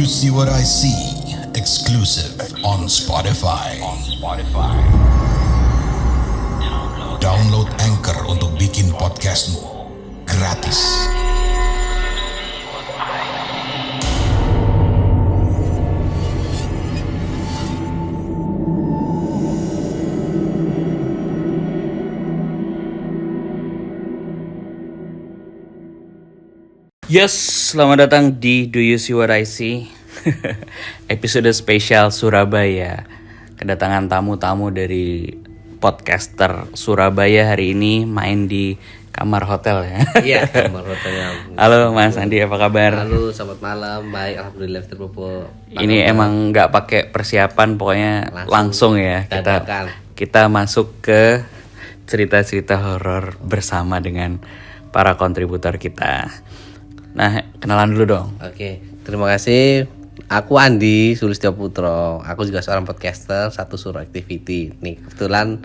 you see what I see? Exclusive on Spotify. Download Anchor untuk bikin podcastmu gratis. Yes, selamat datang di Do You See What I See? Episode spesial Surabaya. Kedatangan tamu-tamu dari podcaster Surabaya hari ini main di kamar hotel ya. Iya, kamar hotelnya. Halo Mas Andi, apa kabar? Halo, selamat malam. Baik, alhamdulillah Bobo. Ini emang nggak pakai persiapan, pokoknya langsung ya. Kita masuk ke cerita-cerita horor bersama dengan para kontributor kita. Nah, kenalan dulu dong. Oke, terima kasih. Aku Andi Sulistyo Putro. Aku juga seorang podcaster Satu Suro Activity. Nih, kebetulan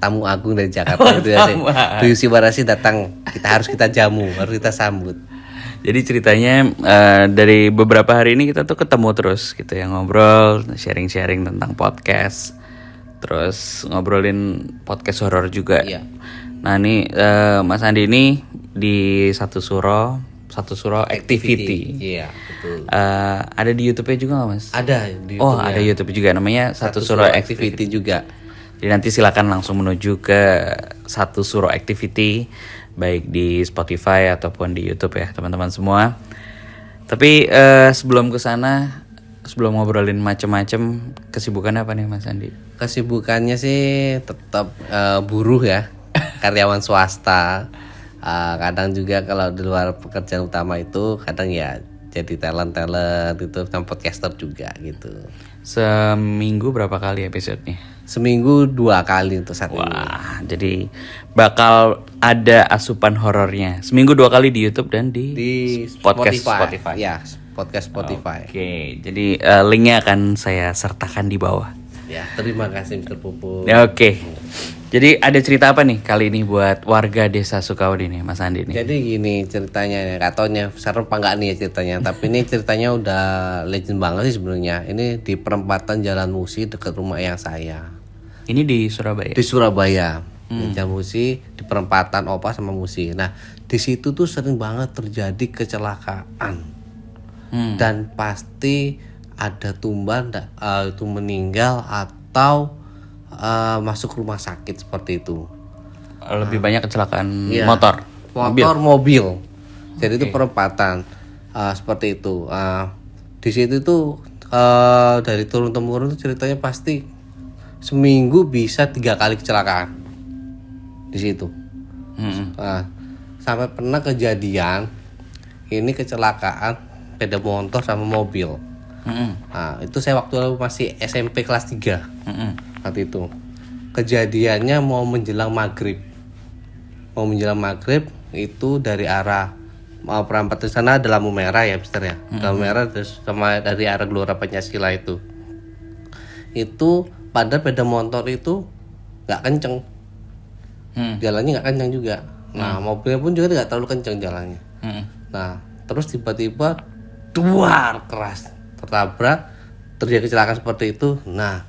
tamu agung dari Jakarta gitu ya. Do You See What I See datang. Harus kita jamu, harus kita sambut. Jadi ceritanya dari beberapa hari ini kita tuh ketemu terus gitu ya, ngobrol, sharing-sharing tentang podcast. Terus ngobrolin podcast horor juga. Iya. Nah, ini Mas Andi ini di Satu Suro Activity. Iya, betul. Ada di YouTube-nya juga nggak Mas? Ada di Oh, YouTube-nya. ada YouTube juga, namanya Satu Suro Activity juga. Jadi nanti silakan langsung menuju ke Satu Suro Activity, baik di Spotify ataupun di YouTube ya teman-teman semua. Tapi sebelum ke sana, sebelum ngobrolin macem-macem, kesibukannya apa nih Mas Andi? Kesibukannya sih tetap buruh ya, karyawan swasta. Kadang juga kalau di luar pekerjaan utama itu kadang ya jadi talent itu dan podcaster juga gitu. Seminggu berapa kali episode-nya? Seminggu 2 kali untuk saat ini. Wah, jadi bakal ada asupan horornya. Seminggu 2 kali di YouTube dan di podcast Spotify. Ya, podcast Spotify. Oke, jadi linknya akan saya sertakan di bawah. Ya, terima kasih Mr. Pupu. Ya, oke. Jadi ada cerita apa nih kali ini buat warga desa Sukawati nih Mas Andi nih? Jadi gini ceritanya ya, katanya serem apa enggak nih ya ceritanya. Tapi ini ceritanya udah legend banget sih sebenarnya. Ini di perempatan Jalan Musi dekat rumah ayah saya. Ini di Surabaya? Di Surabaya. Di Jalan Musi, di perempatan Opa sama Musi. Nah, di situ tuh sering banget terjadi kecelakaan. Dan pasti ada tumbal itu meninggal atau masuk rumah sakit seperti itu. Lebih banyak kecelakaan Iya. motor, mobil. Jadi itu perempatan seperti itu. Di situ tuh dari turun temurun tuh ceritanya pasti seminggu bisa 3 kali kecelakaan di situ. Sampai pernah kejadian ini kecelakaan sepeda motor sama mobil. Itu saya waktu masih SMP kelas 3. Waktu itu kejadiannya mau menjelang maghrib itu dari arah perempatan sana ada lampu merah ya Mister ya. Lampu merah terus sama dari arah Gelora Pancasila itu pada sepeda motor itu nggak kenceng, jalannya nggak kenceng juga. Nah mobilnya pun juga nggak terlalu kenceng jalannya. Nah terus tiba-tiba duar keras tertabrak, terjadi kecelakaan seperti itu. Nah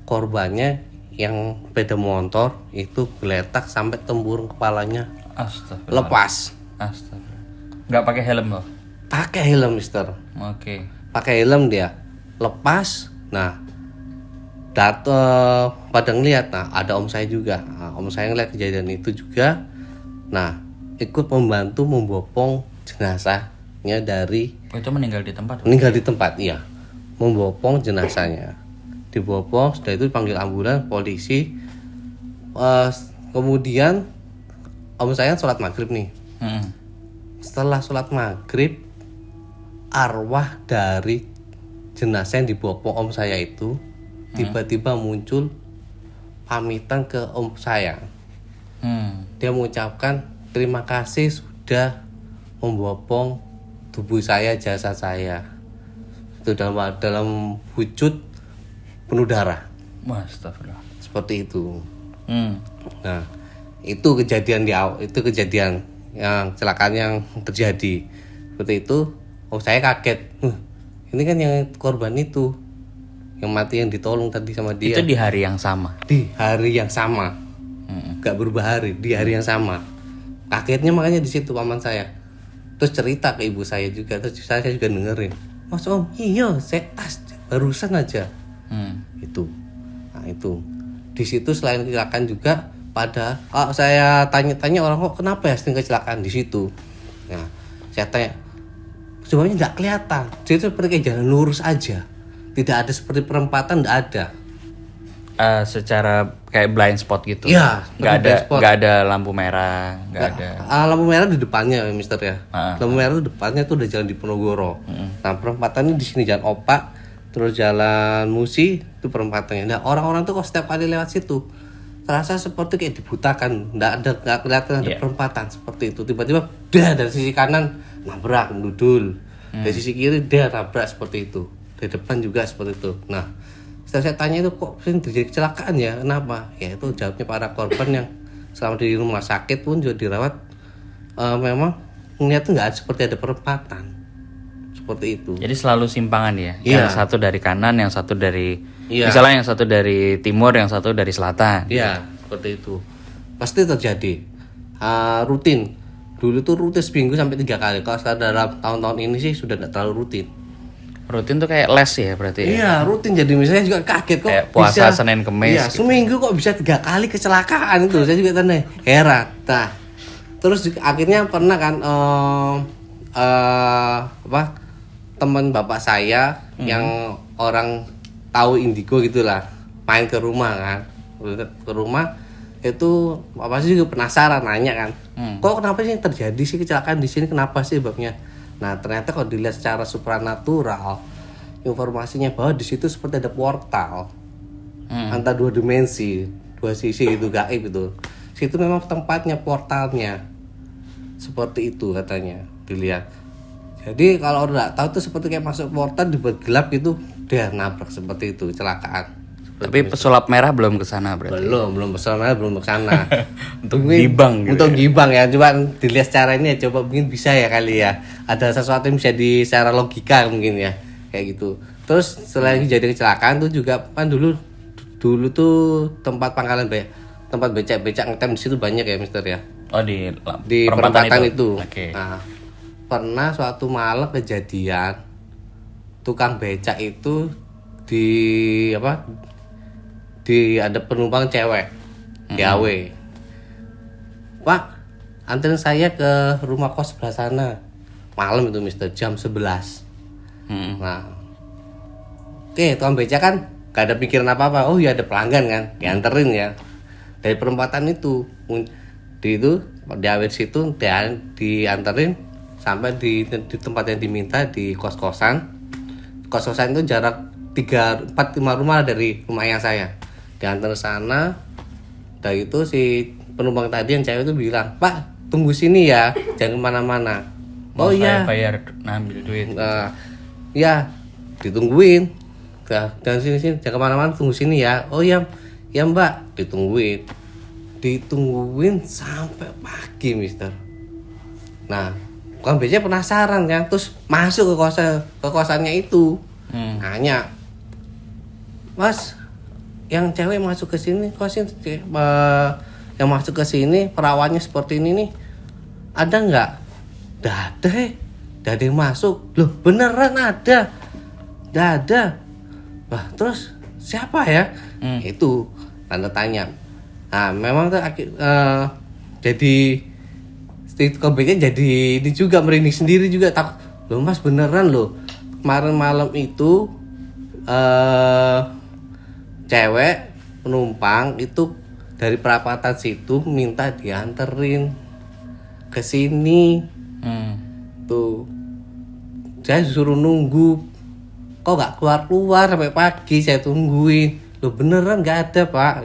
korbannya yang sepeda motor itu geletak sampai tempurung kepalanya. Astagfirullah. Lepas. Astagfirullah. Nggak pakai helm loh? Pakai helm Mister. Oke. Pakai helm dia. Lepas. Nah pada ngeliat. Nah ada om saya juga. Nah, om saya ngeliat kejadian itu juga. Nah ikut membantu membopong jenazahnya dari. Itu meninggal di tempat? Meninggal di tempat, iya. Membopong jenazahnya. Dibopong, setelah itu dipanggil ambulans, polisi. Kemudian om saya sholat maghrib nih. Setelah sholat maghrib, arwah dari jenazah yang dibopong om saya itu tiba-tiba muncul pamitan ke om saya. Dia mengucapkan terima kasih sudah membopong tubuh saya, jasad saya. Itu dalam wujud penuh darah. Astagfirullah. Seperti itu. Nah, itu kejadian yang kecelakaan yang terjadi. Seperti itu, saya kaget. Ini kan yang korban itu, yang mati yang ditolong tadi sama dia. Itu di hari yang sama. Di hari yang sama, gak berubah hari, di hari yang sama. Kagetnya makanya di situ paman saya. Terus cerita ke ibu saya juga, terus saya juga dengerin. Mas Om, iya, saya barusan aja. Itu, nah itu. Di situ selain kecelakaan juga pada, kalau saya tanya-tanya orang kok kenapa ya sering kecelakaan di situ. Nah, saya tanya, sebenarnya nggak kelihatan. Dia itu seperti kayak jalan lurus aja. Tidak ada seperti perempatan, nggak ada. Secara kayak blind spot gitu. Iya, nggak ada lampu merah, nggak ada. Lampu merah di depannya, Mister ya. Ah. Lampu merah di depannya tuh udah jalan Diponegoro. Nah, perempatannya di sini jalan Opak, terus jalan Musi itu perempatannya. Nah, orang-orang tuh kok setiap kali lewat situ terasa seperti kayak dibutakan, nggak kelihatan ada perempatan seperti itu. Tiba-tiba dari sisi kanan nabrak, mendudul. Dari sisi kiri nabrak seperti itu. Dari depan juga seperti itu. Nah, setelah saya tanya itu kok sering terjadi kecelakaan ya, kenapa? Ya itu jawabnya para korban yang selama di rumah sakit pun juga dirawat, memang melihat nggak seperti ada perempatan seperti itu. Jadi selalu simpangan ya. Iya. Yang satu dari kanan, yang satu dari Iya. misalnya yang satu dari timur, yang satu dari selatan. Iya, seperti itu. Pasti terjadi. Rutin. Dulu tuh rutin seminggu sampai 3 kali. Kalau sekarang dalam tahun-tahun ini sih sudah tidak terlalu rutin. Rutin tuh kayak les ya berarti. Ya? Iya, rutin. Jadi misalnya juga kaget kok Kayak puasa bisa, Senin Kemis Iya, gitu. seminggu kok bisa 3 kali kecelakaan itu. Saya juga tanya, heran. Nah, terus akhirnya pernah kan teman bapak saya yang orang tahu indigo gitulah main ke rumah kan, ke rumah itu bapak sih juga penasaran nanya kan, kok kenapa sih terjadi sih kecelakaan di sini, kenapa sih sebabnya. Nah ternyata kalau dilihat secara supranatural informasinya bahwa di situ seperti ada portal antara 2 dimensi, 2 sisi itu gaib itu. Situ memang tempatnya, portalnya seperti itu katanya dilihat. Jadi kalau udah tahu tuh seperti kayak masuk portal dibuat gelap gitu, dia nabrak seperti itu, kecelakaan. Tapi pesulap merah belum ke sana berarti. Belum pesannya belum ke sana. Untuk gibang gitu. Untuk gibang ya, coba dilihat secara ini ya, coba mungkin bisa ya kali ya. Ada sesuatu yang bisa secara logika mungkin ya, kayak gitu. Terus selain jadi kecelakaan tuh juga kan dulu tuh tempat pangkalan tempat becak ngetem di situ banyak ya, Mister ya. Oh di Perempatan itu. Oke. Nah, pernah suatu malam kejadian tukang becak itu ada penumpang cewek gawe. Pak, anterin saya ke rumah kos sebelah sana. Malam itu Mister, jam 11. Nah, oke, tukang becak kan gak ada pikiran apa-apa. Oh iya ada pelanggan kan, dianterin ya. Dari perempatan itu, di situ dianterin sampai di tempat yang diminta di kos-kosan. Kos-kosan itu jarak 3-4-5 rumah dari rumah ayah saya. Diantar sana. Dari itu si penumpang tadi yang cewek itu bilang, "Pak, tunggu sini ya, jangan kemana-mana." Oh iya. Bayar ngambil duit. Nah, ya ditungguin. Jangan sini, jangan kemana-mana, tunggu sini ya. Oh iya, ya Mbak, ditungguin sampai pagi, Mister. Nah, bukan biasanya penasaran kan, terus masuk ke kosannya itu, nanya, "Mas, yang cewek masuk ke sini, yang masuk ke sini perawannya seperti ini nih, ada nggak?" "Nggak ada, nggak ada yang masuk." "Loh, beneran ada?" "Nggak ada." "Wah, terus siapa ya?" Itu tanda tanya. Nah, memang tuh jadi kebaikan jadi ini juga merinding sendiri juga, tak. "Loh Mas, beneran loh, kemarin malam itu cewek penumpang itu dari perapatan situ minta dianterin ke sini." Tuh saya suruh nunggu, kok nggak keluar sampai pagi, saya tungguin. "Loh beneran nggak ada Pak."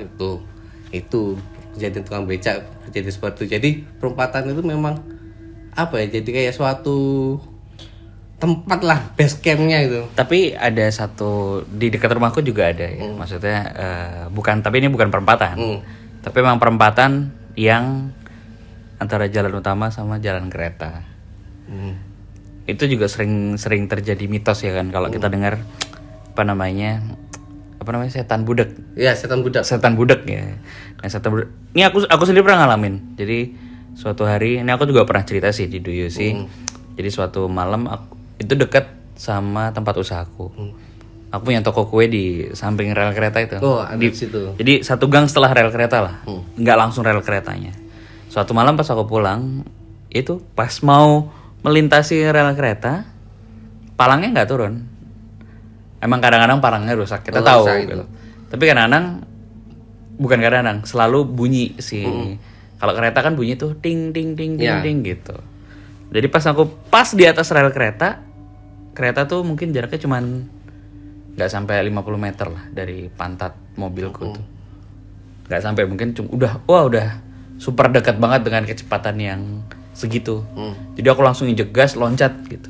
Itu kejadian tukang becak, kejadian seperti itu. Jadi perempatan itu memang apa ya, jadi kayak suatu tempat lah, base campnya itu. Tapi ada satu di dekat rumahku juga ada ya. Maksudnya tapi ini bukan perempatan. Tapi memang perempatan yang antara jalan utama sama jalan kereta. itu juga sering terjadi mitos ya kan kalau kita dengar apa namanya setan budak. Iya, setan budak. Setan budak ya. Nah, setan budak. Ini aku sendiri pernah ngalamin. Jadi suatu hari ini aku juga pernah cerita sih di Duyu sih. Jadi suatu malam itu dekat sama tempat usahaku. Aku punya toko kue di samping rel kereta itu. Oh, ada di situ. Jadi satu gang setelah rel kereta lah. Nggak langsung rel keretanya. Suatu malam pas aku pulang, itu pas mau melintasi rel kereta, palangnya nggak turun. Emang kadang-kadang palangnya rusak, kita tahu gitu. Tapi kadang-kadang bukan kadang-kadang, selalu bunyi sih. Kalau kereta kan bunyi tuh ting ting ting ting ting gitu. Jadi pas aku di atas rel kereta tuh mungkin jaraknya cuman nggak sampai 50 meter lah dari pantat mobilku tuh. Nggak sampai, mungkin udah super dekat banget dengan kecepatan yang segitu. Jadi aku langsung injek gas, loncat gitu.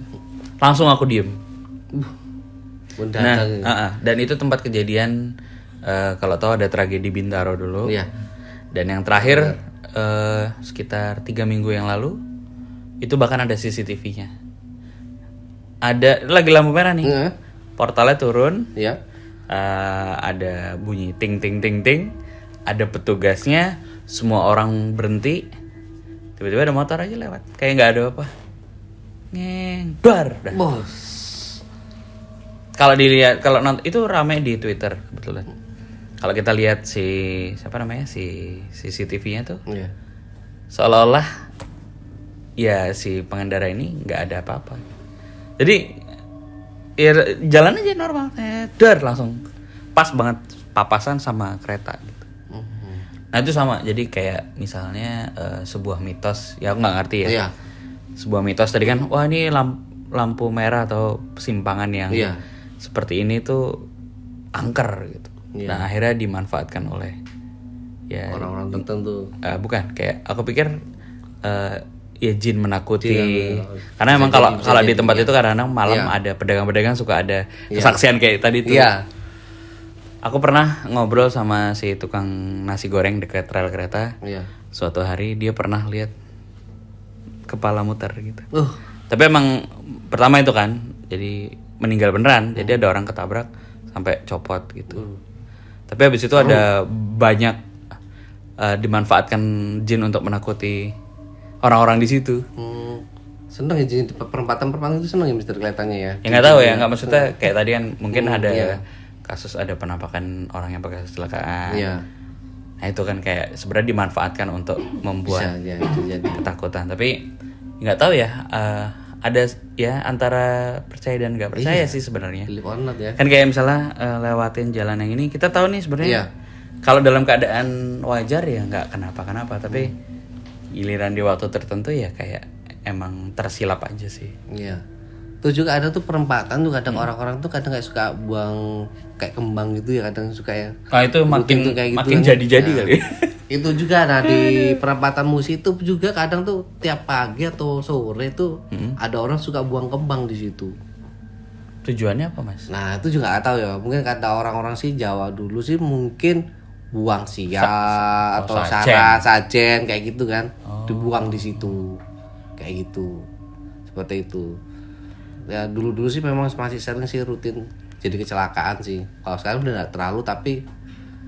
Langsung aku diem. Dan itu tempat kejadian kalau tahu ada tragedi Bintaro dulu. Iya. Dan yang terakhir sekitar 3 minggu yang lalu itu bahkan ada CCTV-nya. Ada lagi lampu merah nih. Portalnya turun. Iya. Ada bunyi ting ting ting ting. Ada petugasnya, semua orang berhenti. Tiba-tiba ada motor aja lewat, kayak nggak ada apa. Ngeng, dar. Bos. Kalau dilihat, itu ramai di Twitter kebetulan. Kalau kita lihat si CCTV-nya tuh, seolah-olah ya si pengendara ini nggak ada apa-apa. Jadi ya jalan aja normal, dar langsung pas banget papasan sama kereta gitu. Nah itu sama, jadi kayak misalnya sebuah mitos, ya aku nggak ngerti ya. Iya. Sebuah mitos tadi kan, wah ini lampu merah atau persimpangan yang seperti ini tuh angker gitu. Nah akhirnya dimanfaatkan oleh ya orang-orang tertentu. Bukan, kayak aku pikir ya jin menakuti. Karena emang kalau di tempat itu kadang-kadang malam ada pedagang-pedagang suka ada kesaksian kayak tadi tuh. Iya. Aku pernah ngobrol sama si tukang nasi goreng dekat rel kereta. Iya. Suatu hari dia pernah lihat kepala muter gitu. Tapi emang pertama itu kan, jadi meninggal beneran. Jadi ada orang ketabrak sampai copot gitu. Tapi habis itu ada banyak dimanfaatkan jin untuk menakuti orang-orang di situ. Seneng ya jin perempatan itu seneng ya Mister kelihatannya ya. Ya nggak tahu ya, nggak maksudnya kayak tadi kan mungkin ada kasus ada penampakan orang yang pakai kecelakaan. Nah itu kan kayak sebenarnya dimanfaatkan untuk membuat ketakutan. Tapi nggak tahu ya, ada ya antara percaya dan nggak percaya sih sebenarnya. Kan kayak misalnya lewatin jalan yang ini, kita tahu nih sebenarnya kalau dalam keadaan wajar ya nggak kenapa-kenapa. Tapi giliran di waktu tertentu ya kayak emang tersilap aja sih. Iya. Tuh juga ada tuh perempatan tuh kadang orang-orang tuh kadang kayak suka buang kayak kembang gitu ya, kadang suka ya. Itu makin gitu jadi-jadi kali. Itu juga di perempatan Musi itu juga kadang tuh tiap pagi atau sore tuh ada orang suka buang kembang di situ. Tujuannya apa, Mas? Nah, itu juga nggak tahu ya. Mungkin kata orang-orang sih Jawa dulu sih mungkin buang sia atau sajen kayak gitu kan. Dibuang di situ. Kayak gitu. Seperti itu. Ya dulu sih memang masih sering sih rutin jadi kecelakaan sih. Kalau sekarang udah nggak terlalu, tapi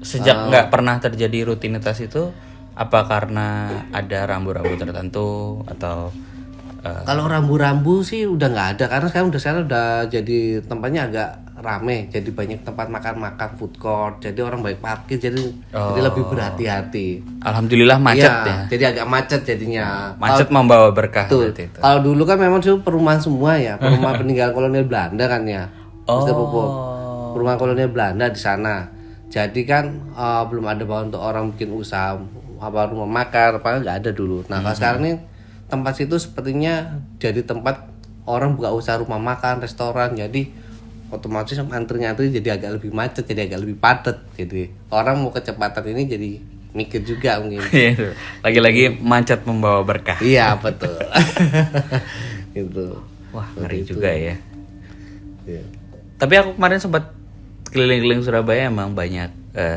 sejak nggak pernah terjadi rutinitas itu apa karena ada rambu-rambu tertentu atau kalau rambu-rambu sih udah nggak ada, karena sekarang udah jadi tempatnya agak rame, jadi banyak tempat makan food court, jadi orang baik parkir, jadi lebih berhati-hati. Alhamdulillah macet ya. Jadi agak macet jadinya. Macet membawa berkah. Kalau dulu kan memang itu perumahan semua ya, perumahan peninggalan kolonial Belanda kan ya. Mr. Popo. Perumahan kolonial Belanda di sana. Jadi kan belum ada bahwa untuk orang bikin usaha rumah makan, apa nggak ada dulu. Nah kalau sekarang ini tempat situ sepertinya jadi tempat orang buka usaha rumah makan, restoran, jadi otomatis antri-antri jadi agak lebih macet, jadi agak lebih padat. Jadi orang mau kecepatan ini jadi mikir juga mungkin. Lagi-lagi macet membawa berkah. Iya betul. Gitu. Wah ngeri juga ya. Tapi aku kemarin sempat keliling-keliling Surabaya, emang banyak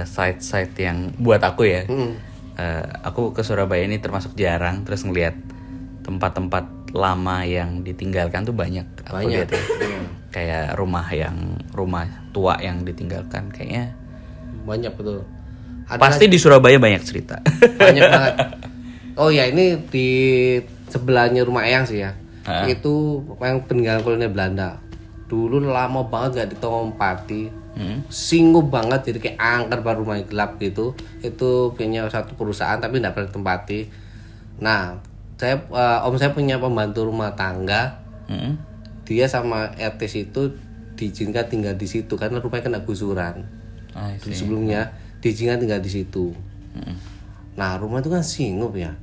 site-site yang buat aku ya. Aku ke Surabaya ini termasuk jarang, terus ngeliat tempat-tempat lama yang ditinggalkan tuh banyak. Aku Banyak. lihat ya. Kayak rumah tua yang ditinggalkan kayaknya. Banyak betul. Ada Pasti di Surabaya banyak cerita. banyak banget. Oh ya, ini di sebelahnya rumah Eyang sih ya. Itu yang peninggalan kolonial Belanda. Dulu lama banget gak ditempatin. Singgup banget, jadi kayak angker baru rumah gelap gitu. Itu punya satu perusahaan tapi nggak pernah ditempati. Nah, om saya punya pembantu rumah tangga. Dia sama RT situ diizinkan tinggal di situ karena rumahnya kena gusuran. Dulu sebelumnya diizinkan tinggal di situ. Nah, rumah itu kan singgup ya.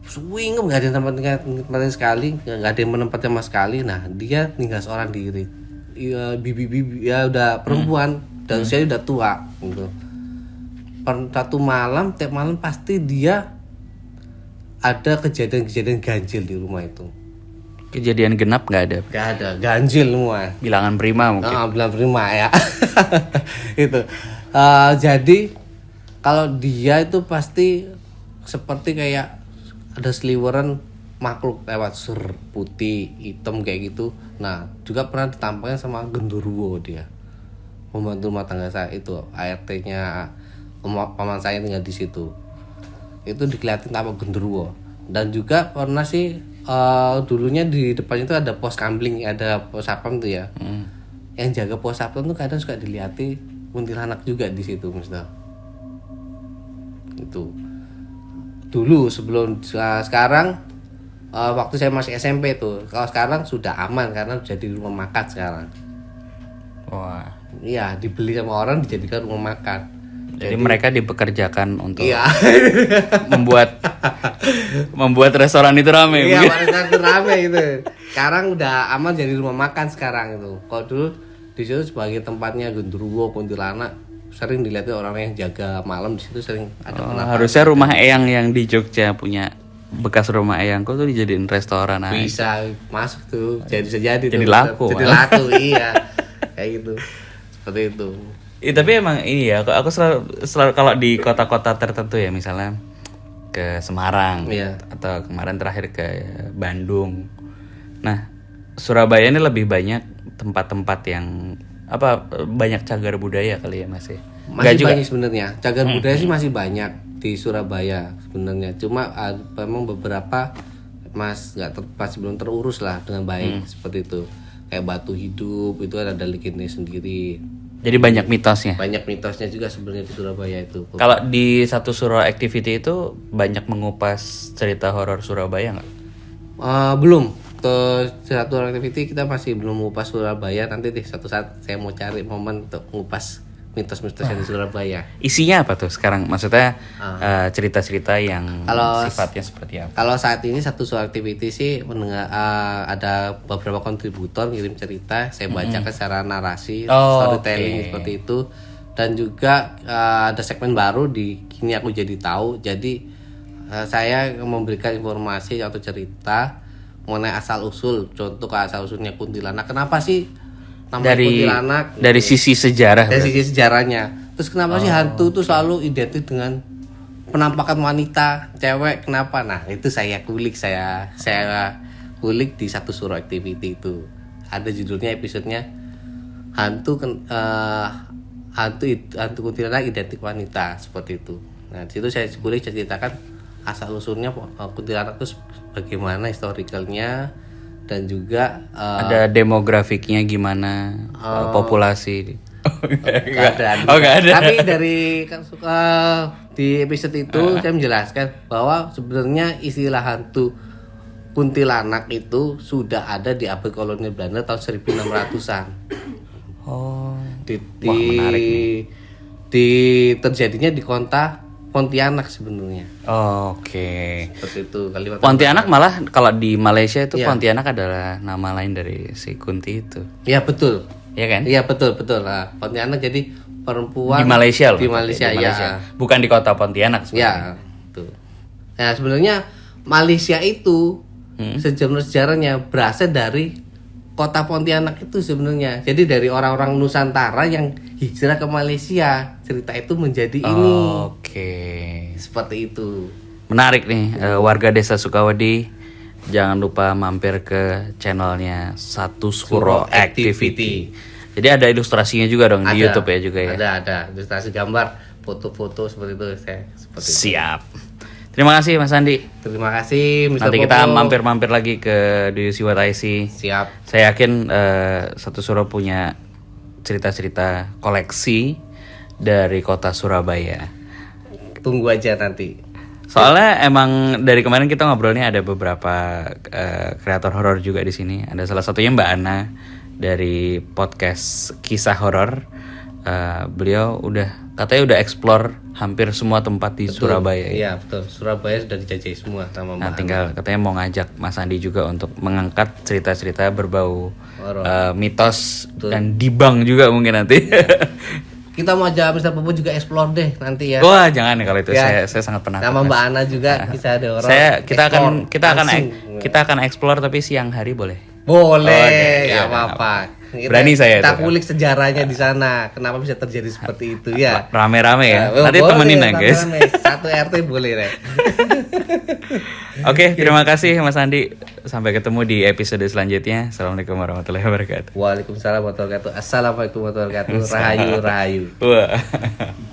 Swinggup, nggak ada tempatin sekali, nggak ada yang menempatnya sama sekali. Nah, dia tinggal seorang diri. Ya, bibi ya udah perempuan dan usianya udah tua gitu. Satu malam, tiap malam pasti dia ada kejadian-kejadian ganjil di rumah itu. Kejadian genap nggak ada. Gak ada, ganjil semua. Bilangan prima mungkin. Bilang prima ya. Itu. Jadi kalau dia itu pasti seperti kayak ada seliweran makhluk lewat putih, hitam kayak gitu. Nah, juga pernah ditampakkan sama genderuwo dia. Membantu rumah tangga saya itu, ART-nya paman saya tinggal di situ. Itu dikeliatin apa genderuwo. Dan juga pernah sih dulunya di depannya itu ada pos kamling, ada pos sapam tuh ya. Yang jaga pos sapam tuh kadang suka dilihat kuntilanak juga di situ, Mister. Itu. Dulu sebelum sekarang waktu saya masih SMP tuh. Kalau sekarang sudah aman karena jadi rumah makan sekarang. Wah. Iya, dibeli sama orang dijadikan rumah makan. Jadi mereka dipekerjakan untuk Iya. membuat restoran itu ramai. Iya, mungkin. pada saat itu rame itu. Sekarang udah aman jadi rumah makan sekarang itu. Kalau dulu di situ sebagai tempatnya genderuwo, kuntilanak, sering dilihat orang yang jaga malam di situ sering ada Harusnya rumah Eyang yang di Jogja punya bekas rumah Eyangku tuh dijadiin restoran aja. bisa masuk tuh. Jadi Jadi laku, Jadi malah. laku, iya. Kayak gitu. Seperti itu. Tapi emang iya, aku selalu kalau di kota-kota tertentu ya, misalnya ke Semarang Iya. atau kemarin terakhir ke Bandung. Nah, Surabaya ini lebih banyak tempat-tempat yang banyak cagar budaya kali ya Mas ya. Masih banyak sebenarnya. Cagar budaya sih masih banyak di Surabaya sebenarnya. Cuma memang beberapa masih belum terurus lah dengan baik seperti itu. Kayak Batu Hidup itu ada legendanya sendiri. Jadi banyak mitosnya. Banyak mitosnya juga sebenarnya di Surabaya itu. Kalau di satu Suro Activity itu banyak mengupas cerita horor Surabaya nggak? Belum. Ke satu activity kita masih belum mengupas Surabaya. Nanti deh satu saat saya mau cari momen untuk mengupas mitos-mitos yang di Surabaya. Isinya apa tuh sekarang? Maksudnya cerita-cerita yang Kalau sifatnya seperti apa? Kalau saat ini satu soal activity sih ada beberapa kontributor ngirim cerita, saya bacakan secara narasi, storytelling seperti itu, dan juga ada segmen baru di Kini Aku Jadi Tahu. Jadi saya memberikan informasi atau cerita mengenai asal usul, contoh ke asal usulnya kuntilanak. Kenapa sih namanya kuntilanak? Dari sisi sejarah. Dari sisi sejarahnya. Terus kenapa sih hantu tuh selalu identik dengan penampakan wanita, cewek, kenapa? Nah, itu saya kulik di satu Suro Activity itu. Ada judulnya episodenya hantu kuntilanak identik wanita, seperti itu. Nah, di situ saya kulik ceritakan asal usulnya kuntilanak itu bagaimana historicalnya dan juga ada demografiknya gimana, populasi. Nggak ada. Tapi dari di episode itu saya menjelaskan bahwa sebenarnya istilah hantu kuntilanak itu sudah ada di abad kolonial Belanda tahun 1600-an. Oh. Wah, menarik nih. Terjadinya di kota Pontianak sebenarnya. Oke. Seperti itu Kalimantan. Pontianak malah kalau di Malaysia itu Iya. Pontianak adalah nama lain dari si Kunti itu. Iya betul. Iya kan? Iya betul. Nah, Pontianak jadi perempuan Di Malaysia loh. Di Malaysia, ya. Bukan di kota Pontianak Ya, sebenarnya. tuh. Nah, sebenarnya Malaysia itu sejarahnya berasal dari kota Pontianak itu sebenarnya. Jadi dari orang-orang Nusantara yang hijrah ke Malaysia, cerita itu menjadi ini. Oke. Seperti itu. Menarik nih, warga desa Sukawadi jangan lupa mampir ke channelnya Satu Suro Activity. Jadi ada ilustrasinya juga dong di YouTube ya juga ya. Ada ilustrasi gambar, foto-foto seperti itu seperti itu. Siap. Terima kasih Mas Andi. Terima kasih Mr. Nanti kita Popo. mampir-mampir lagi ke Do You See What I See. Siap. Saya yakin Satu Suro punya cerita-cerita koleksi dari kota Surabaya. Tunggu aja nanti. Soalnya emang dari kemarin kita ngobrolnya ada beberapa kreator horor juga di sini. Ada salah satunya Mbak Ana dari podcast Kisah Horor. Beliau katanya udah explore hampir semua tempat di Surabaya. Iya betul. Surabaya sudah dijajah semua sama Nah, Mbak tinggal katanya mau ngajak Mas Andi juga untuk mengangkat cerita-cerita berbau mitos dan dibang juga mungkin nanti. Kita mau ajak Mr. Popo juga explore deh nanti ya. Wah, jangan ya kalau itu. Ya. Saya sangat penasaran. Sama Mbak Ana juga bisa ada orang. Kita akan explore tapi siang hari boleh. Boleh, ya, ya apa-apa. Berani saya Kita itu. kulik sejarahnya di sana. Kenapa bisa terjadi seperti itu ya? Rame-rame ya. Nah, Nanti boleh, temenin ya, guys. rame-rame. Satu RT boleh deh. Oke, terima kasih Mas Andi. Sampai ketemu di episode selanjutnya. Assalamualaikum warahmatullahi wabarakatuh. Waalaikumsalam warahmatullahi wabarakatuh. Assalamualaikum warahmatullahi wabarakatuh. Rahayu, rahayu. Wah.